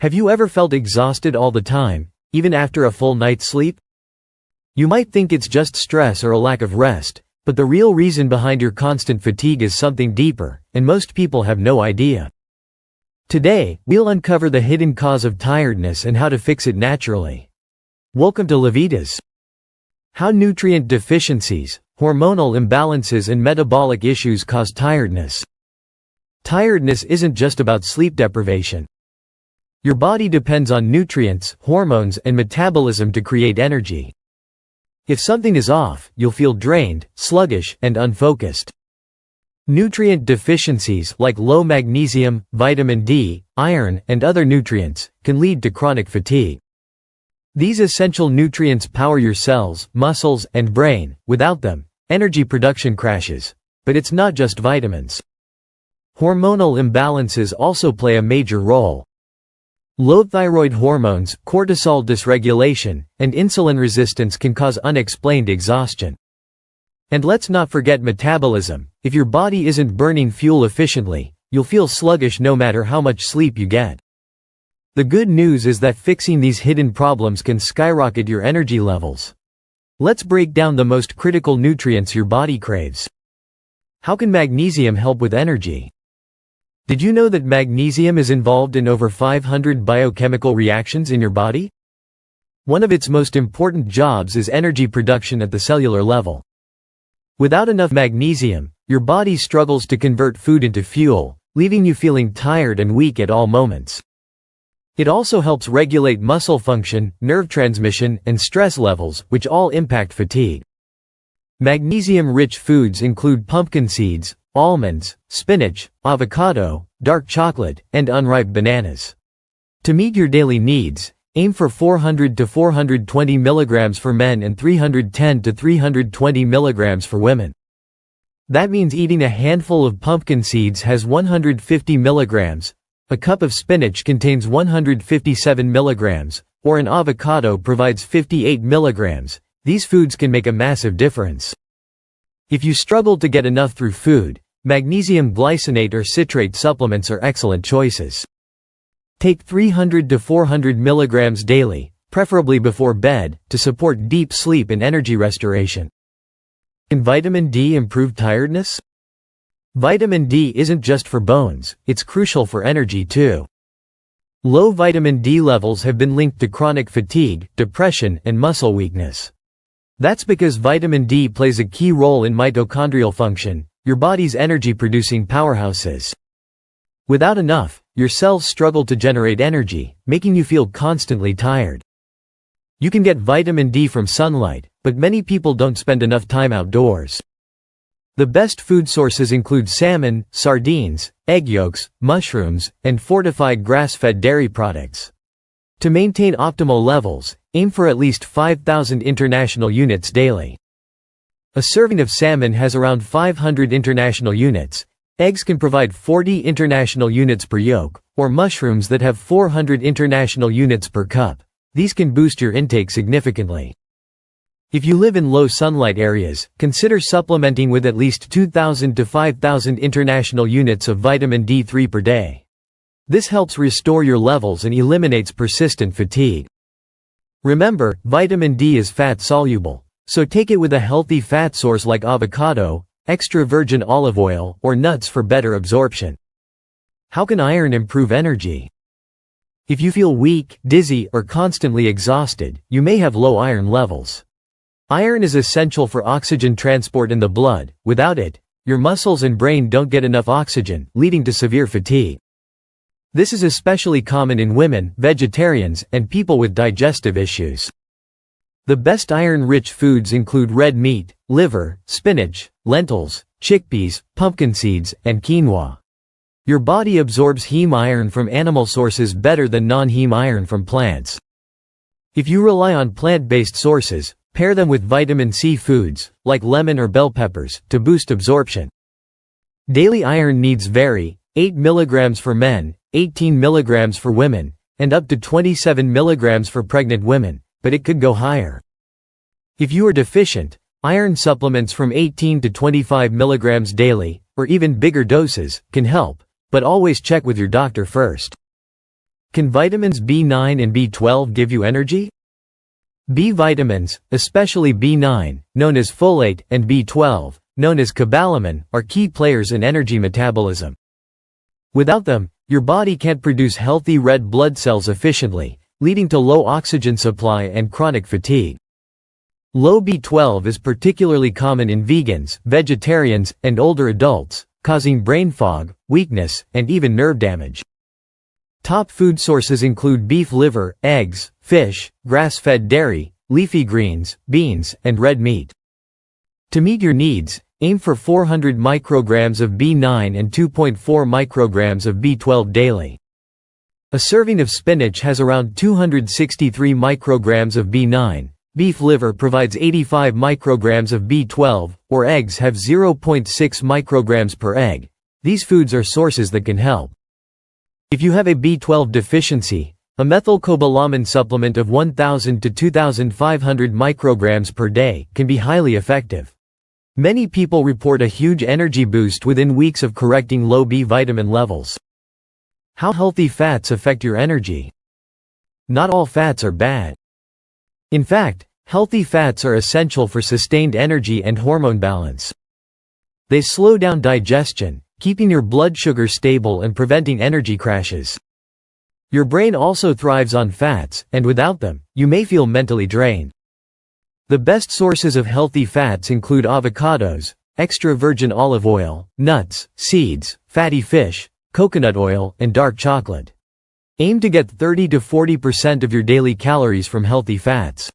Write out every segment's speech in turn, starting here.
Have you ever felt exhausted all the time, even after a full night's sleep? You might think it's just stress or a lack of rest, but the real reason behind your constant fatigue is something deeper, and most people have no idea. Today, we'll uncover the hidden cause of tiredness and how to fix it naturally. Welcome to Levitas. How nutrient deficiencies, hormonal imbalances and metabolic issues cause tiredness. Tiredness isn't just about sleep deprivation. Your body depends on nutrients, hormones, and metabolism to create energy. If something is off, you'll feel drained, sluggish, and unfocused. Nutrient deficiencies like low magnesium, vitamin D, iron, and other nutrients can lead to chronic fatigue. These essential nutrients power your cells, muscles, and brain. Without them, energy production crashes. But it's not just vitamins. Hormonal imbalances also play a major role. Low thyroid hormones, cortisol dysregulation, and insulin resistance can cause unexplained exhaustion. And let's not forget metabolism. If your body isn't burning fuel efficiently, you'll feel sluggish no matter how much sleep you get. The good news is that fixing these hidden problems can skyrocket your energy levels. Let's break down the most critical nutrients your body craves. How can magnesium help with energy? Did you know that magnesium is involved in over 500 biochemical reactions in your body? One of its most important jobs is energy production at the cellular level. Without enough magnesium, your body struggles to convert food into fuel, leaving you feeling tired and weak at all moments. It also helps regulate muscle function, nerve transmission, and stress levels, which all impact fatigue. Magnesium-rich foods include pumpkin seeds, almonds, spinach, avocado, dark chocolate, and unripe bananas. To meet your daily needs, aim for 400 to 420 mg for men and 310 to 320 mg for women. That means eating a handful of pumpkin seeds has 150 mg, a cup of spinach contains 157 mg, or an avocado provides 58 mg. These foods can make a massive difference. If you struggle to get enough through food, magnesium glycinate or citrate supplements are excellent choices. Take 300 to 400 mg daily, preferably before bed, to support deep sleep and energy restoration. Can vitamin D improve tiredness? Vitamin D isn't just for bones, it's crucial for energy too. Low vitamin D levels have been linked to chronic fatigue, depression, and muscle weakness. That's because vitamin D plays a key role in mitochondrial function, your body's energy-producing powerhouses. Without enough, your cells struggle to generate energy, making you feel constantly tired. You can get vitamin D from sunlight, but many people don't spend enough time outdoors. The best food sources include salmon, sardines, egg yolks, mushrooms, and fortified grass-fed dairy products. To maintain optimal levels, aim for at least 5,000 international units daily. A serving of salmon has around 500 international units. Eggs can provide 40 international units per yolk, or mushrooms that have 400 international units per cup. These can boost your intake significantly. If you live in low sunlight areas, consider supplementing with at least 2,000 to 5,000 international units of vitamin D3 per day. This helps restore your levels and eliminates persistent fatigue. Remember, vitamin D is fat-soluble, so take it with a healthy fat source like avocado, extra virgin olive oil, or nuts for better absorption. How can iron improve energy? If you feel weak, dizzy, or constantly exhausted, you may have low iron levels. Iron is essential for oxygen transport in the blood. Without it, your muscles and brain don't get enough oxygen, leading to severe fatigue. This is especially common in women, vegetarians, and people with digestive issues. The best iron-rich foods include red meat, liver, spinach, lentils, chickpeas, pumpkin seeds, and quinoa. Your body absorbs heme iron from animal sources better than non-heme iron from plants. If you rely on plant-based sources, pair them with vitamin C foods, like lemon or bell peppers, to boost absorption. Daily iron needs vary: 8 mg for men, 18 mg for women, and up to 27 mg for pregnant women, but it could go higher. If you are deficient, iron supplements from 18 to 25 mg daily, or even bigger doses, can help, but always check with your doctor first. Can vitamins B9 and B12 give you energy? B vitamins, especially B9, known as folate, and B12, known as cobalamin, are key players in energy metabolism. Without them, your body can't produce healthy red blood cells efficiently, leading to low oxygen supply and chronic fatigue. Low B12 is particularly common in vegans, vegetarians, and older adults, causing brain fog, weakness, and even nerve damage. Top food sources include beef liver, eggs, fish, grass-fed dairy, leafy greens, beans, and red meat. To meet your needs, aim for 400 micrograms of B9 and 2.4 micrograms of B12 daily. A serving of spinach has around 263 micrograms of B9, beef liver provides 85 micrograms of B12, or eggs have 0.6 micrograms per egg. These foods are sources that can help. If you have a B12 deficiency, a methylcobalamin supplement of 1,000 to 2,500 micrograms per day can be highly effective. Many people report a huge energy boost within weeks of correcting low B vitamin levels. How healthy fats affect your energy? Not all fats are bad. In fact, healthy fats are essential for sustained energy and hormone balance. They slow down digestion, keeping your blood sugar stable and preventing energy crashes. Your brain also thrives on fats, and without them, you may feel mentally drained. The best sources of healthy fats include avocados, extra virgin olive oil, nuts, seeds, fatty fish, coconut oil, and dark chocolate. Aim to get 30 to 40% of your daily calories from healthy fats.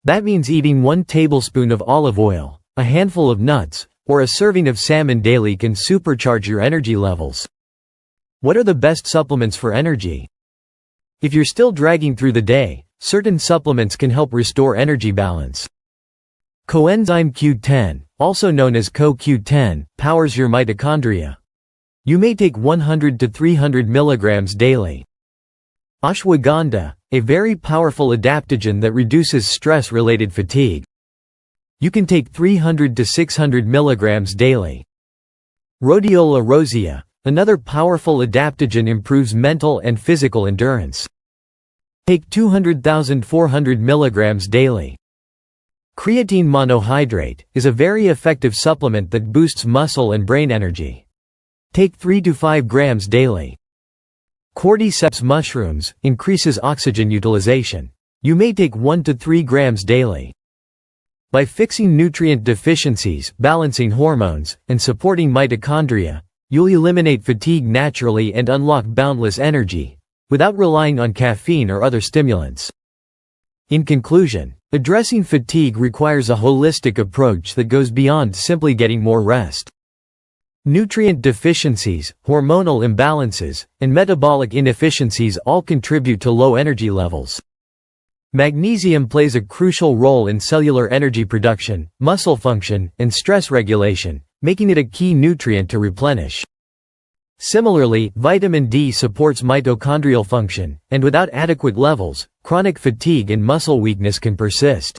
That means eating 1 tablespoon of olive oil, a handful of nuts, or a serving of salmon daily can supercharge your energy levels. What are the best supplements for energy? If you're still dragging through the day, certain supplements can help restore energy balance. Coenzyme Q10, also known as CoQ10, powers your mitochondria. You may take 100 to 300 milligrams daily. Ashwagandha, a very powerful adaptogen that reduces stress-related fatigue. You can take 300 to 600 milligrams daily. Rhodiola rosea, another powerful adaptogen, improves mental and physical endurance. Take 200,400 milligrams daily. Creatine monohydrate is a very effective supplement that boosts muscle and brain energy. Take 3 to 5 grams daily. Cordyceps mushrooms increases oxygen utilization. You may take 1 to 3 grams daily. By fixing nutrient deficiencies, balancing hormones, and supporting mitochondria, you'll eliminate fatigue naturally and unlock boundless energy, without relying on caffeine or other stimulants. In conclusion, addressing fatigue requires a holistic approach that goes beyond simply getting more rest. Nutrient deficiencies, hormonal imbalances, and metabolic inefficiencies all contribute to low energy levels. Magnesium plays a crucial role in cellular energy production, muscle function, and stress regulation, making it a key nutrient to replenish. Similarly, vitamin D supports mitochondrial function, and without adequate levels, chronic fatigue and muscle weakness can persist.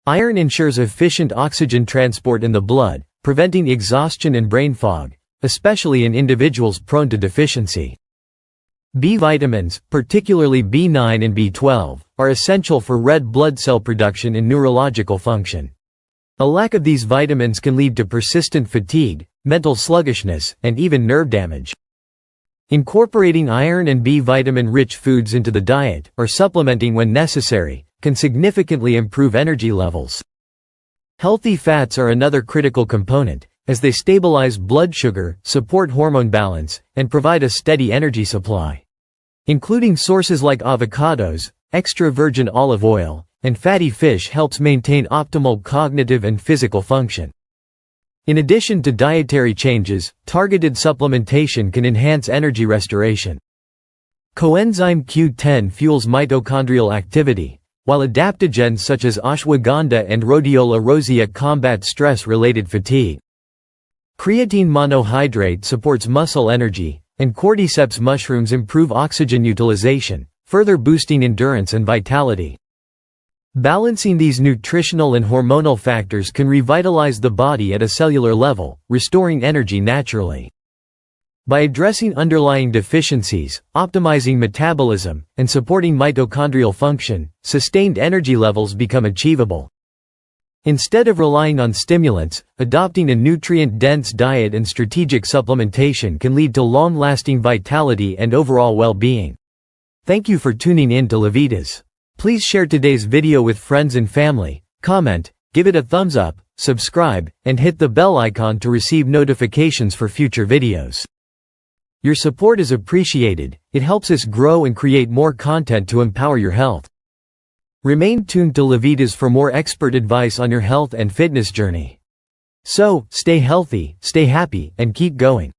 Iron ensures efficient oxygen transport in the blood, preventing exhaustion and brain fog, especially in individuals prone to deficiency. B vitamins, particularly B9 and B12, are essential for red blood cell production and neurological function. A lack of these vitamins can lead to persistent fatigue, mental sluggishness, and even nerve damage. Incorporating iron and B vitamin-rich foods into the diet, or supplementing when necessary, can significantly improve energy levels. Healthy fats are another critical component, as they stabilize blood sugar, support hormone balance, and provide a steady energy supply. Including sources like avocados, extra virgin olive oil, and fatty fish helps maintain optimal cognitive and physical function. In addition to dietary changes, targeted supplementation can enhance energy restoration. Coenzyme Q10 fuels mitochondrial activity, while adaptogens such as ashwagandha and rhodiola rosea combat stress-related fatigue. Creatine monohydrate supports muscle energy, and cordyceps mushrooms improve oxygen utilization, further boosting endurance and vitality. Balancing these nutritional and hormonal factors can revitalize the body at a cellular level, restoring energy naturally. By addressing underlying deficiencies, optimizing metabolism, and supporting mitochondrial function, sustained energy levels become achievable. Instead of relying on stimulants, adopting a nutrient-dense diet and strategic supplementation can lead to long-lasting vitality and overall well-being. Thank you for tuning in to Levitas. Please share today's video with friends and family, comment, give it a thumbs up, subscribe, and hit the bell icon to receive notifications for future videos. Your support is appreciated. It helps us grow and create more content to empower your health. Remain tuned to Levitas for more expert advice on your health and fitness journey. So, stay healthy, stay happy, and keep going.